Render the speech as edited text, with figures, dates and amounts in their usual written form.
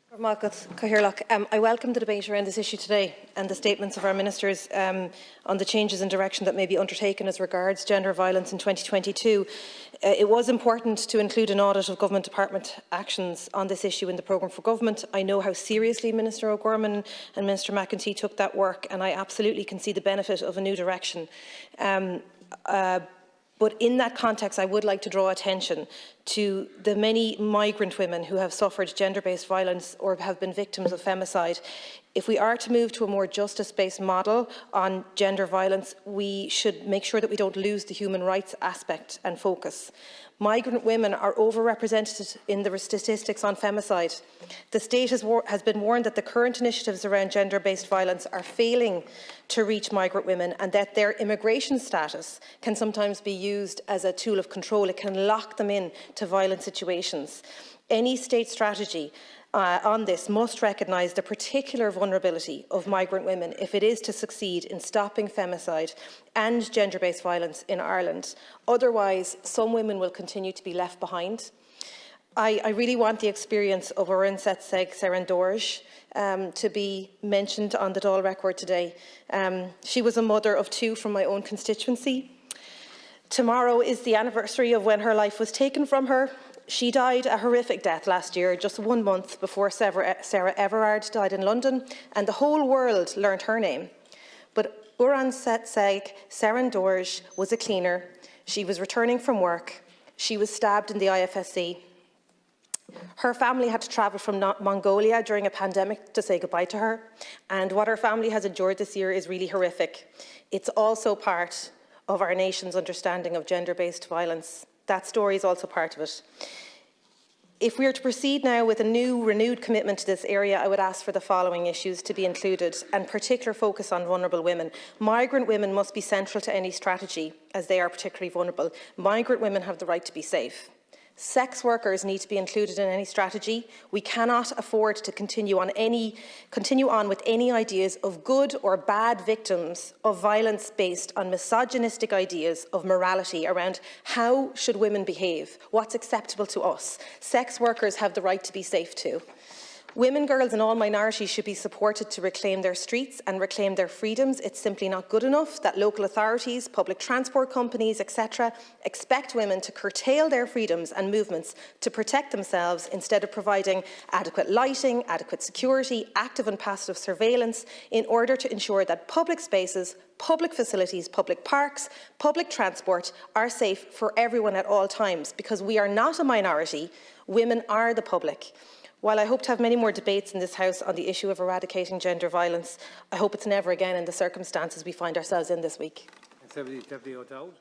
I welcome the debate around this issue today and the statements of our ministers on the changes in direction that may be undertaken as regards gender violence in 2022. It was important to include an audit of government department actions on this issue in the programme for government. I know how seriously Minister O'Gorman and Minister McEntee took that work, and I absolutely can see the benefit of a new direction. But in that context, I would like to draw attention to the many migrant women who have suffered gender-based violence or have been victims of femicide. If we are to move to a more justice-based model on gender violence, we should make sure that we don't lose the human rights aspect and focus. Migrant women are overrepresented in the statistics on femicide. The state has been warned that the current initiatives around gender-based violence are failing to reach migrant women and that their immigration status can sometimes be used as a tool of control. It can lock them in to violent situations. Any state strategy on this must recognise the particular vulnerability of migrant women if it is to succeed in stopping femicide and gender-based violence in Ireland. Otherwise, some women will continue to be left behind. I really want the experience of Oren Setseg Serendorj to be mentioned on the Dáil record today. She was a mother of two from my own constituency. Tomorrow is the anniversary of when her life was taken from her. She died a horrific death last year, just 1 month before Sarah Everard died in London, and the whole world learned her name. But Oren Setseg Serendorj was a cleaner. She was returning from work. She was stabbed in the IFSC. Her family had to travel from Mongolia during a pandemic to say goodbye to her, and what her family has endured this year is really horrific. It's also part of our nation's understanding of gender-based violence. That story is also part of it. If we are to proceed now with a renewed commitment to this area, I would ask for the following issues to be included, and particular focus on vulnerable women. Migrant women must be central to any strategy, as they are particularly vulnerable. Migrant women have the right to be safe. Sex workers need to be included in any strategy. We cannot afford to continue on with any ideas of good or bad victims of violence based on misogynistic ideas of morality around how should women behave, what's acceptable to us. Sex workers have the right to be safe too. Women, girls and all minorities should be supported to reclaim their streets and reclaim their freedoms. It's simply not good enough that local authorities, public transport companies, etc. expect women to curtail their freedoms and movements to protect themselves instead of providing adequate lighting, adequate security, active and passive surveillance in order to ensure that public spaces, public facilities, public parks, public transport are safe for everyone at all times, because we are not a minority, women are the public. While I hope to have many more debates in this House on the issue of eradicating gender violence, I hope it's never again in the circumstances we find ourselves in this week. Deputy O'Dowd.